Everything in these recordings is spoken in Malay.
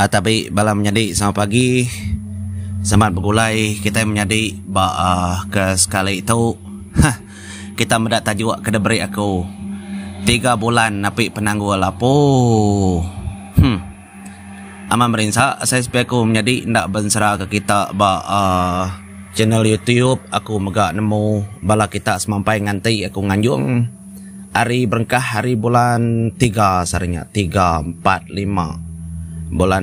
Tapi bala menjadi selamat pagi, selamat bergulai. Kita menjadi ke sekali itu kita mendak tajuk ke deberi aku 3 bulan napi penanggul lapo. Aman merinsa saya supaya aku menjadi ndak bensera ke kita channel YouTube. Aku megak nemu bala kita semampai nganti aku nganjung hari berkah hari bulan 3 sarinya 3, 4, 5 bulan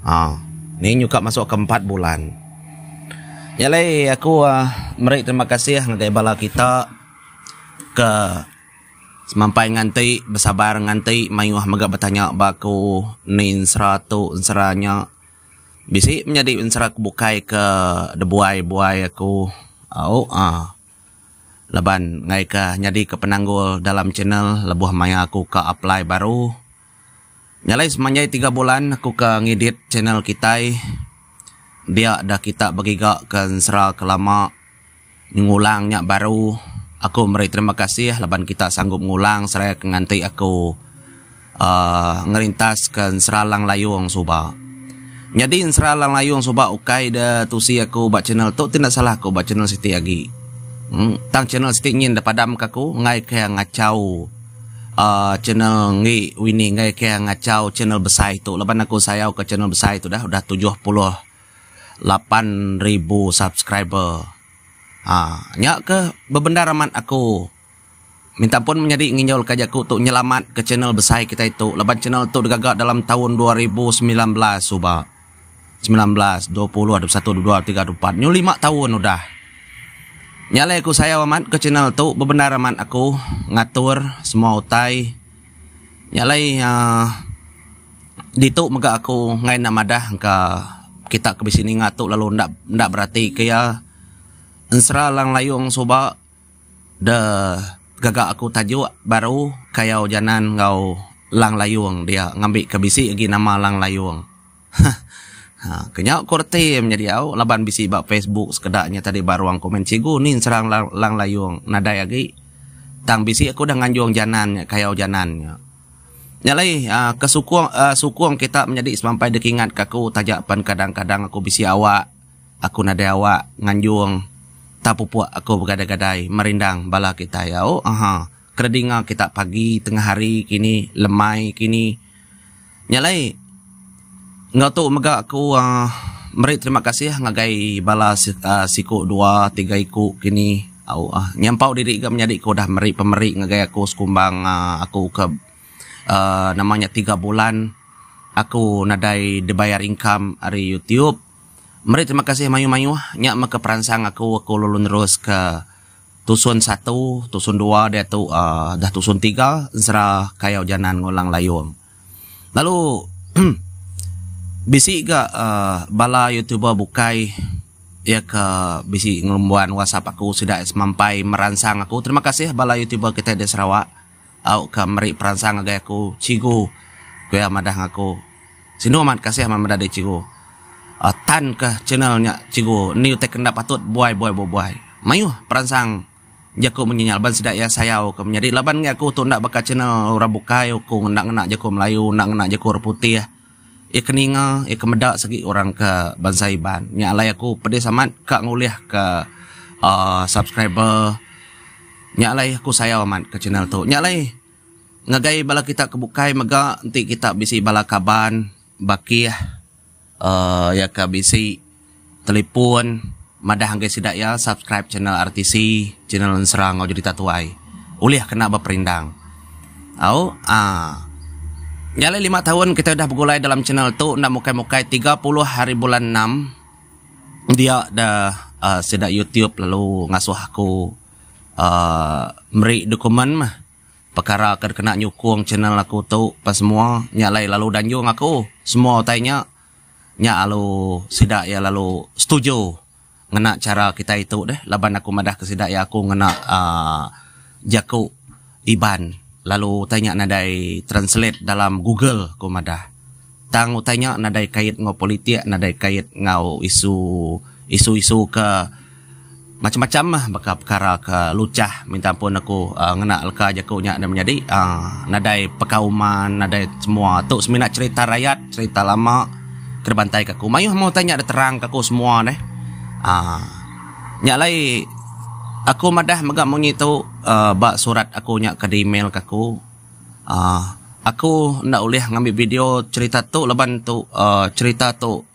6. Ni juga masuk ke 4 bulan. Yalai aku meri terima kasih ngagai bala kita ke semampai nganti bersabar nganti mayuh megak bertanya baku nin seratu seranya bisi menjadi insra bukai ke debuai-buai aku leban ngai ke nyadi ke penanggul dalam channel lebuh maya aku ke apply baru. Nyalai semanjai 3 bulan aku ke ngedit channel kita. Dia dah kita bagi gak ke sera kelama ngulangnya baru. Aku meri terima kasih laban kita sanggup ngulang seraya nganti aku ngerintas ke sera lang layung suba. Jadi sera lang layung suba ukai dah tusi aku buat channel tu tidak salah aku buat channel Siti lagi. Tang channel Siti ngin dah padam kaku ngai kaya ngacau. Channel ngi wini ngai kaya ngacau channel besar itu. Lepas aku sayau ke channel besar itu udah 78,000 subscriber. Nyak ke bebenda ramat aku minta pun menjadi nginjol kajaku untuk nyelamat ke channel besar kita itu. Lepas channel itu digagak dalam tahun 2019 suba 19, 20, 21, 22, 23, 24 nyu 5 tahun udah. Nyalai aku saya amat ke channel tu bebenar amat aku ngatur semua utai. Nyalai ditu mega aku ngai namadah ke kita ke sini ngatuk lalu ndak berarti kaya ensra lang layung soba de gagak aku tajuk baru kaya janan ngau lang layung dia ngambil ke bisi lagi nama lang layung. Kenyak korte menjadi au laban bisi bak Facebook sekedaknya tadi baru ang komen cigu ni serang lang layung nadai lagi tang bisi aku dah nganjung janan kayau janan nyalai sukuang kita menjadi sampai dekingat kaku tajapan kadang-kadang aku bisi awak aku nadai awak nganjung tapupuak aku bergadai-gadai merindang bala kita ya kredinga kita pagi tengah hari kini lemai kini nyalai nggak tu mega aku meri terima kasih ngagai bala siku 2, 3 iku kini nyampau diri gak menjadi aku dah meri pemeri ngagai aku sekumbang aku ke namanya 3 bulan aku nadai dibayar income dari YouTube. Meri terima kasih mayu-mayu nyak maka peransang aku lulun terus ke tusun 1, tusun 2 dia tu dah tusun 3 serah kayau janan ngulang layung. Lalu bisi ga bala YouTuber bukai ya ke bisi ngelumbuan WhatsApp aku sudah semampai meransang aku. Terima kasih bala YouTuber kita di Sarawak au ke meri peransang agak aku cigu kaya madah aku sinu amat kasih amat madah cigu tan ke channelnya cigu ni utek kena patut buai mayu peransang jaku menyinyal ban sedak ya sayau ke menjadi laban aku tu ndak baka channel ora bukai aku ndak jaku Melayu ndak jaku putih keninga kemedak segi orang ke bangsa Iban nyalai aku pedih amat kak nguliah ke subscriber nyalai aku sayau amat ke channel tu nyalai ngagai bala kita kebukai mega nanti kita bisi bala kaban baki ya ke bisi telepon madah hanggai sidak ya subscribe channel RTC channel serang ngau jadi tatuai uliah kena berperindang nyalai 5 tahun kita dah bergulai dalam channel tu nak mukai-mukai 30 hari bulan 6 dia dah sedak YouTube lalu ngasuh aku meri dokumen mah perkara akan kena nyukung channel aku tu pas semua nyalai lalu danjung aku semua tanya nya lalu sedak ya lalu setuju ngena cara kita itu deh laban aku madah ke sedak ya aku ngena jaku Iban lalu tanya nadai translate dalam Google ko madah. Tang tanya nadai kait ngau politik, nadai kait ngau isu ke macam-macam lah bakal perkara ke lucah minta pun aku ngena leka je aku nyak dan menjadi nadai perkauman, nadai semua tu seminat cerita rakyat, cerita lama terbantai ke aku. Mayuh mau tanya ada terang ke aku semua deh. Nyak lai aku madah megak mongi tu bak surat aku nyak ke email ke aku. Aku ndak boleh ngambil video cerita tu leban tu cerita tu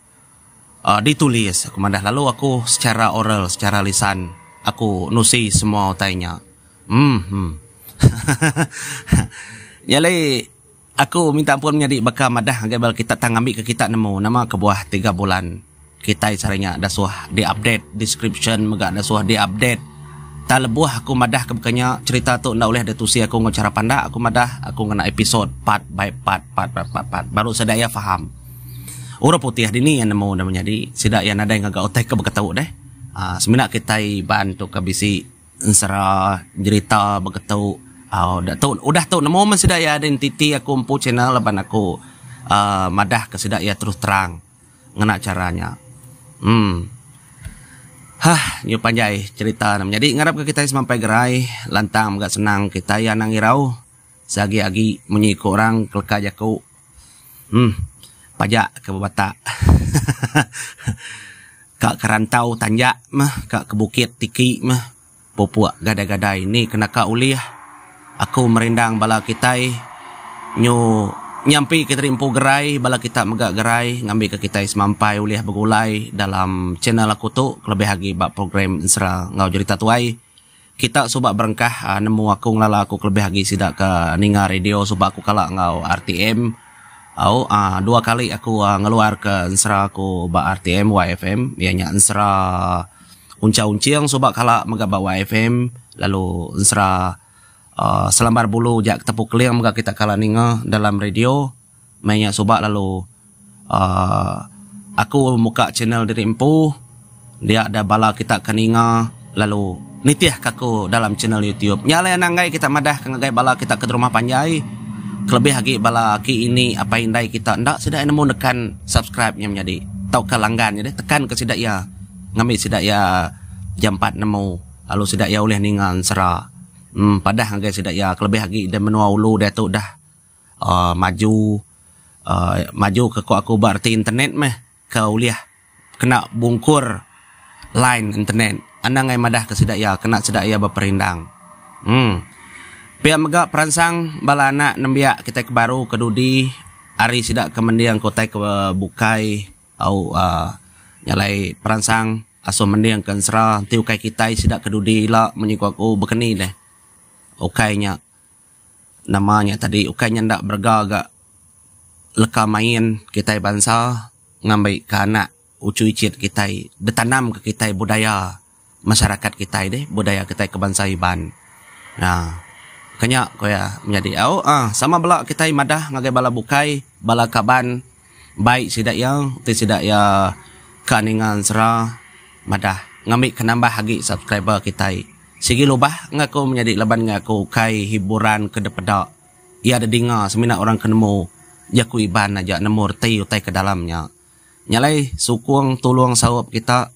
ditulis aku madah lalu aku secara oral secara lisan aku nusi semua tanya Jadi aku minta ampun menjadi bakal madah agar kita tangambil ke kita nemu nama kebuah 3 bulan kita caranya dah suah di update description megak dah suah di update tak lebuh aku madah kebukanya cerita tu ndak boleh ada tusi aku ngocara pandak aku madah aku kena episode part by part baru sedaya faham. Orang putih dini yang nemu namanya di sidak yang ada yang agak otak ke berketahu deh. Seminat kita bantu ke bisi ensara cerita berketahu. Udah tahu nemu men sidak ya identiti aku empu channel leban aku madah ke sidak ya terus terang ngena caranya. Nyu panjai cerita namanya di ngarap ke kita sampai gerai lantang agak senang kita ya nangirau sagi-agi menyiko orang kelka jaku. Pajak ke Batak kak kerantau tanjak mah kak ke bukit tiki mah popuak gada-gada ini kena kak uliah aku merindang bala kita nyu nyampi kita rimpu gerai bala kita megak gerai ngambil ke kita semampai uliah begulai dalam channel aku tu lebih lagi bak program insra ngau cerita tuai kita subak berengkah nemu aku ngelala aku lebih lagi sidak ke ninga radio subak aku kalak ngau RTM. 2 kali aku ngeluar ke ensra aku ba RTM YFM ianya ensra unca-unciang sobak kala megak ba YFM lalu ensra selambar bulu jak tepuk liang megak kita kala ninga dalam radio mainnya sobak lalu aku muka channel diri empu dia ada bala kita keninga lalu nitiah kaku dalam channel YouTube nyala nangai kita madah kengai bala kita ke rumah panjai kelebih lagi bala ki ini apa indai kita ndak sedak nemu nekan subscribe-nya menjadi tau ke langgan jadi tekan ke sedak ya ngambil sedak ya jam 4 nemu lalu sedak ya oleh ningan sera padah ngai sedak ya kelebih lagi dan menua ulu dia tu dah maju ke aku berarti internet meh ke uliah kena bungkur line internet anda ngai madah ke sedak ya kena sedak ya berperindang pihak megak peransang bala anak nembiak kita ke baru ke dudi hari sidak ke mendiang kota ke bukai au nyalai peransang aso mendiang ke ensra tiu kai kita sidak ke dudi la menyiku aku bekeni deh ukainya namanya tadi ukainya ndak bergagak leka main kita bangsa ngambil ke anak ucu icit kita detanam ke kita budaya masyarakat kita deh budaya kita ke bangsa iban nah kanya koya menjadi sama bala kita madah ngagai bala bukai bala kaban baik sidak yang tidak ya kaningan sera madah ngambil kenambah lagi subscriber kita sigi lubah ngaku menjadi leban ngaku kai hiburan ke depada ia ada dengar semina orang kenemu jaku iban aja nemu reti utai ke dalamnya nyalai sukung tuluang sawap kita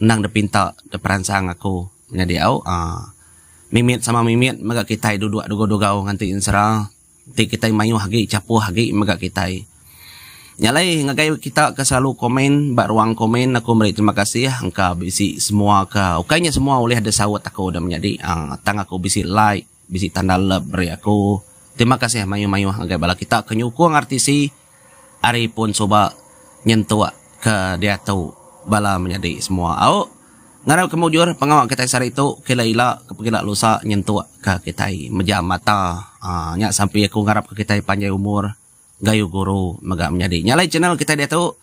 nang depinta deperansang aku menjadi mimit sama mimit megak kita duduk dugo-dugo nganti insra ti kita mayu hagi capu hagi megak kita nyalai ngagai kita ke selalu komen bak ruang komen aku beri terima kasih engka bisi semua ke ukainya semua oleh ada sawat aku udah menjadi tang aku bisi like bisi tanda love beri aku terima kasih mayu-mayu ngagai bala kita kenyukuang artisi ari pun coba nyentuh ke dia tahu bala menjadi semua ngarap kemujur pengawak kita sari itu kila-ila kepegila lusa nyentuh ke kita mejam mata nya sampai aku ngarap ke kita panjang umur gayu guru megak menjadi nyalai channel kita dia tu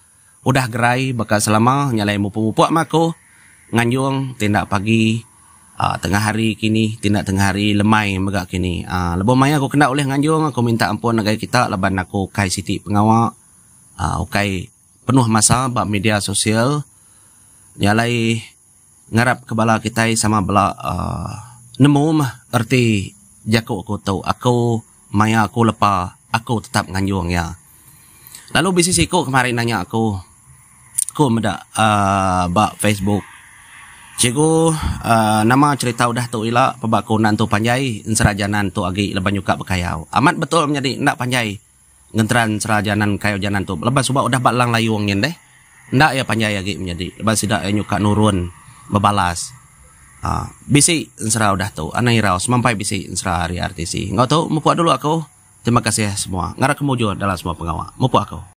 udah gerai bakal selama nyalai mupu-mupu aku nganjung tindak pagi tengah hari kini tindak tengah hari lemai megak kini lebih maya aku kena oleh nganjung aku minta ampun nagai kita leban aku kai siti pengawak ukai penuh masa bak media sosial nyalai ngarap kebala kita sama bala nemu mah erti jaku aku tahu aku maya aku lepa aku tetap nganjung ya lalu bisisiku kemarin nanya aku meda bak Facebook Cikgu, nama cerita udah tu ila pebakunan tu panjai, serajanan tu agi leban yuka bekayau. Amat betul menjadi ndak panjai. Ngentran serajanan kayu janan tu. Lepas subak udah balang layung nyen deh. Ndak ya panjai agi menjadi. Lepas sidak nyuka nurun bebalas. Bisi sera udah tu. Anai rau semampai bisi sera hari artisi. Ngau tu mupu dulu aku. Terima kasih semua. Ngarak kemuju dalam semua pengawal. Mupu aku.